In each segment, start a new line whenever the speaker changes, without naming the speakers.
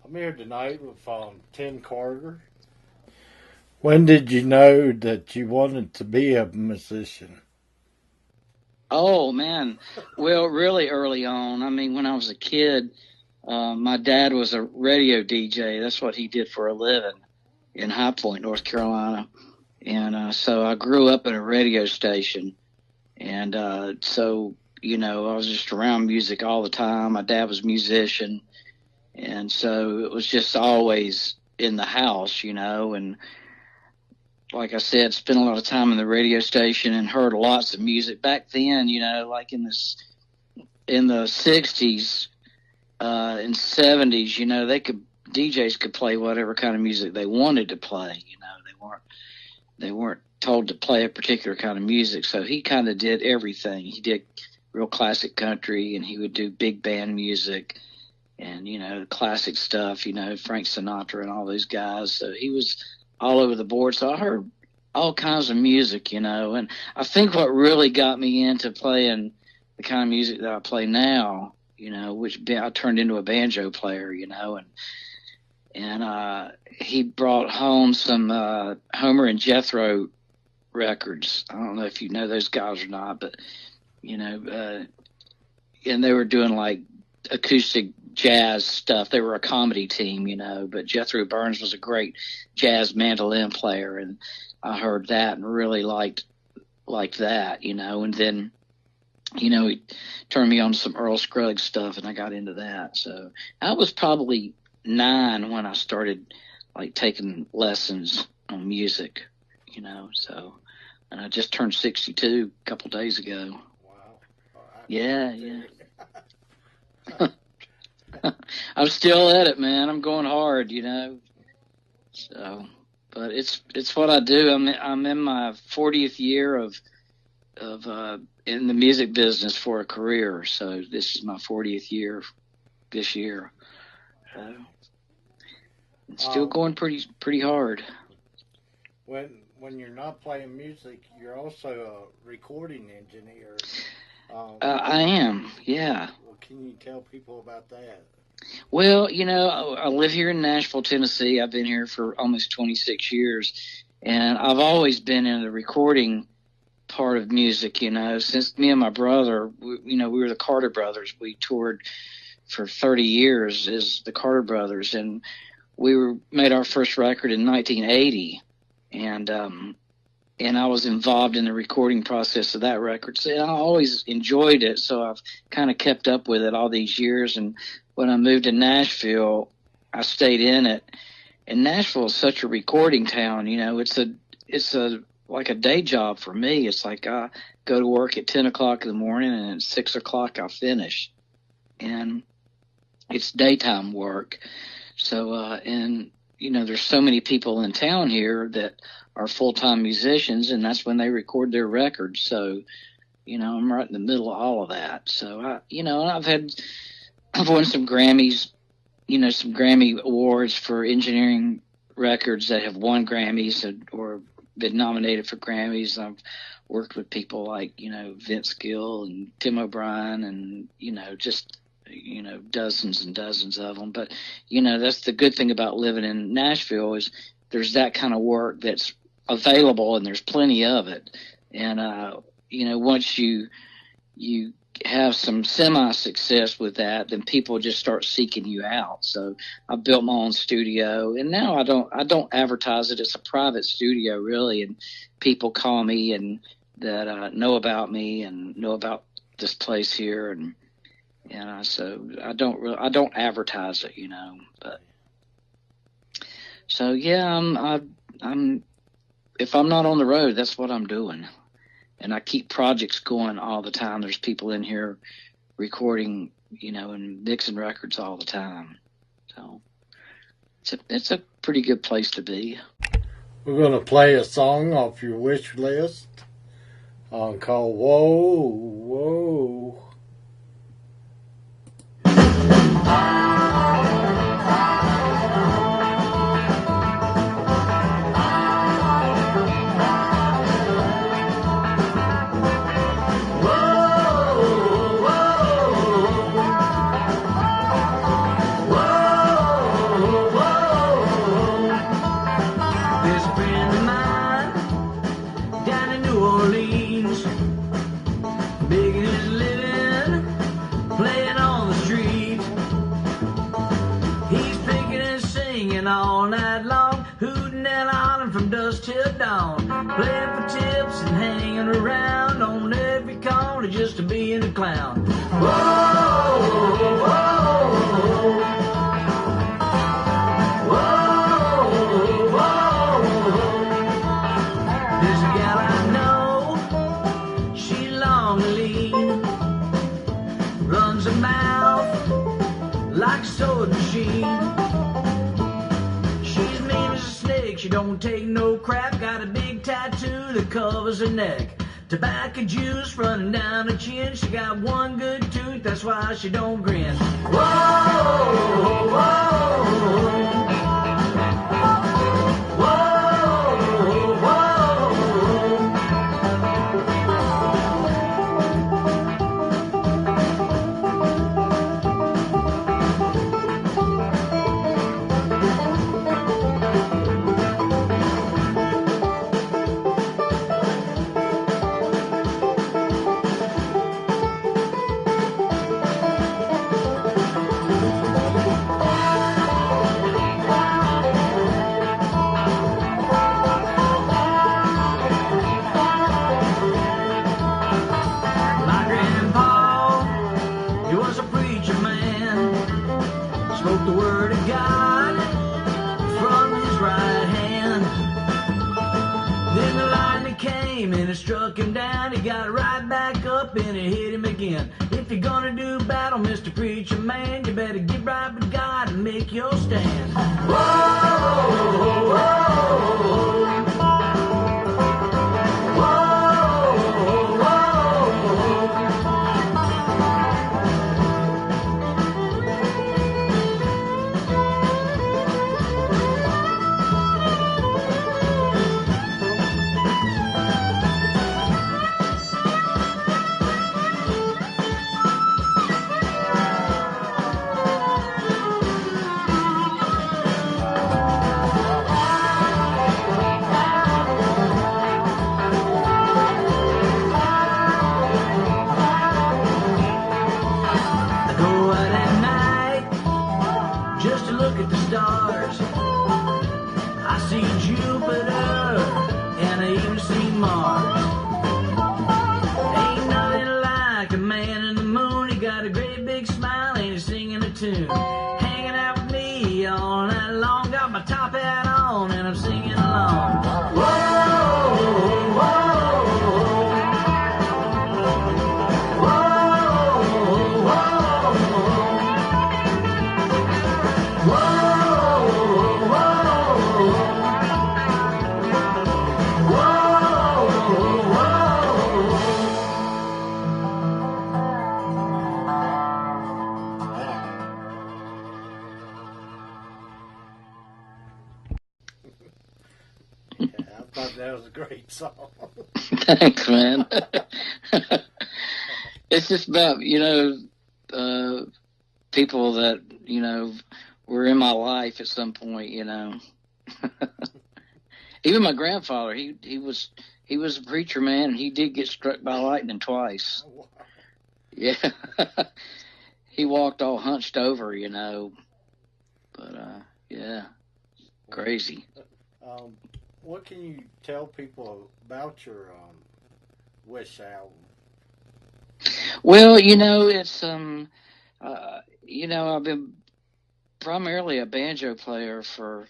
I'm here tonight with Tim Carter. When did you know that you wanted to be a musician?
Oh man, well, really early on. I mean, when I was a kid, my dad was a radio DJ. That's what he did for a living in High Point, North Carolina. And so I grew up at a radio station. And so, I was just around music all the time. My dad was a musician. And so it was just always in the house, and like I said, spent a lot of time in the radio station and heard lots of music back then. Like in the 60s and 70s. DJs could play whatever kind of music they wanted to play. They weren't told to play a particular kind of music. So he kind of did everything. He did real classic country, and he would do big band music and classic stuff. Frank Sinatra and all those guys. So he was all over the board. So I heard all kinds of music, and I think what really got me into playing the kind of music that I play now, which I turned into a banjo player, and he brought home some Homer and Jethro records. I don't know if you know those guys or not, but and they were doing like acoustic jazz stuff. They were a comedy team, but Jethro Burns was a great jazz mandolin player, and I heard that and really liked that, and then he turned me on to some Earl Scruggs stuff, and I got into that. So I was probably 9 when I started like taking lessons on music, so, and I just turned 62 a couple days ago.
Wow.
Yeah. I'm still at it, man. I'm going hard, So, but it's what I do. I'm in my 40th year of in the music business for a career. So this is my 40th year this year. So it's still going pretty hard.
When you're not playing music, you're also a recording engineer.
I am, yeah.
Well, can you tell people about that?
Well, I live here in Nashville, Tennessee. I've been here for almost 26 years, and I've always been in the recording part of music, since me and my brother, we were the Carter Brothers. We toured for 30 years as the Carter Brothers, and we made our first record in 1980, and I was involved in the recording process of that record. So I always enjoyed it, so I've kind of kept up with it all these years. And when I moved to Nashville, I stayed in it. And Nashville is such a recording town. It's like a day job for me. It's like I go to work at 10 o'clock in the morning, and at 6 o'clock I finish. And it's daytime work. So, there's so many people in town here that are full-time musicians, and that's when they record their records. So, I'm right in the middle of all of that. So, I've won some Grammys, some Grammy awards for engineering records that have won Grammys or been nominated for Grammys. I've worked with people like, Vince Gill and Tim O'Brien and, just dozens and dozens of them. But, that's the good thing about living in Nashville is there's that kind of work that's available, and there's plenty of it. And, once you have some semi-success with that, then people just start seeking you out. So I built my own studio, and now I don't advertise it. It's a private studio, really, and people call me and that know about me and know about this place here, and so I don't advertise it, But so yeah, I'm if I'm not on the road, that's what I'm doing. And I keep projects going all the time. There's people in here recording, and mixing records all the time. So it's a pretty good place to be.
We're going to play a song off your wish list called Whoa, Whoa.
Drinking all night long, hooting and hollering from dusk till dawn. Playing for tips and hanging around on every corner just to be in a clown. Whoa, whoa, whoa, whoa. There's a gal I know, she's long and lean, runs her mouth like a sewing machine. She's mean as a snake, she don't take no crap. Got a big tattoo that covers her neck, tobacco juice running down her chin. She got one good tooth, that's why she don't grin. Whoa, whoa, the word of God from his right hand. Then the lightning came and it struck him down. He got right back up and it hit him again. If you're gonna do battle, Mr. Preacher Man, you better get right with God and make your stand. Whoa, whoa, stars. I see Jupiter and I even see Mars. Ain't nothing like a man in the moon. He got a great big smile and he's singing a tune. Hanging out with me all night long. Got my top hat on and I'm singing along. Whoa, whoa.
That was a great song.
Thanks, man. It's just about, people that, were in my life at some point, Even my grandfather, he was a preacher, man, and he did get struck by lightning twice.
Oh, wow.
Yeah. He walked all hunched over, But, yeah, crazy.
What can you tell people about your Wish album?
Well, it's I've been primarily a banjo player for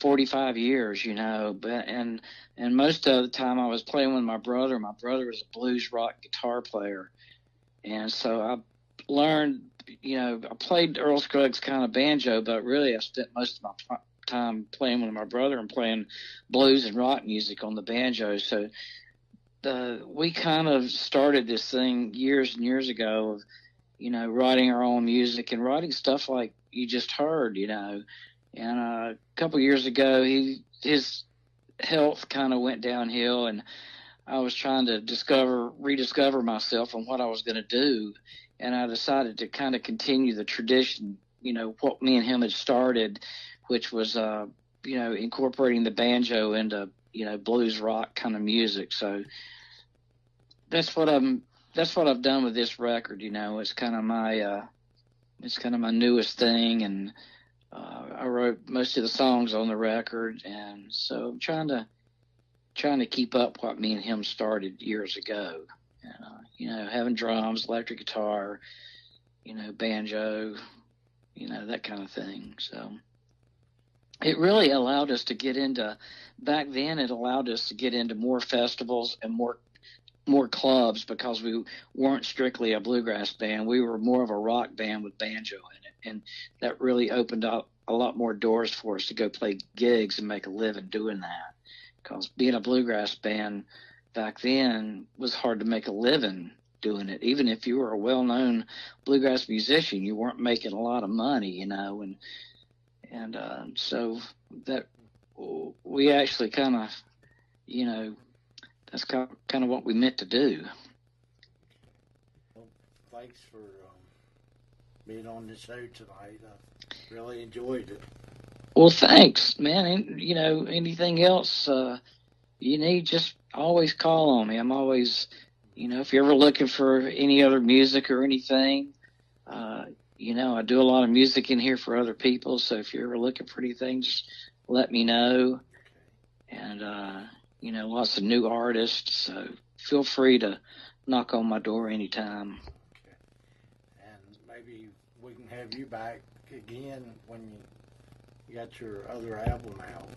45 years, but and most of the time I was playing with my brother. My brother was a blues rock guitar player, and so I learned, I played Earl Scruggs kind of banjo, but really I spent most of my time playing with my brother and playing blues and rock music on the banjo. So we kind of started this thing years and years ago of, writing our own music and writing stuff like you just heard, and a couple years ago his health kind of went downhill, and I was trying to rediscover myself and what I was going to do, and I decided to kind of continue the tradition, what me and him had started, which was, incorporating the banjo into, blues rock kind of music. So that's what I've done with this record. It's kind of my newest thing. And, I wrote most of the songs on the record, and so I'm trying to keep up what me and him started years ago. And, having drums, electric guitar, banjo, that kind of thing. So it really allowed us to get into, back then it allowed us to get into more festivals and more clubs, because we weren't strictly a bluegrass band. We were more of a rock band with banjo in it. And that really opened up a lot more doors for us to go play gigs and make a living doing that. Because being a bluegrass band back then was hard to make a living doing it. Even if you were a well-known bluegrass musician, you weren't making a lot of money, and so that we actually kind of, that's kind of what we meant to do.
Well, thanks for being on the show tonight. I really enjoyed it.
Well, thanks, man. And, anything else you need, just always call on me. I'm always, if you're ever looking for any other music or anything, I do a lot of music in here for other people. So if you're ever looking for anything, just let me know. And, lots of new artists. So feel free to knock on my door anytime.
Okay. And maybe we can have you back again when you got your other album out.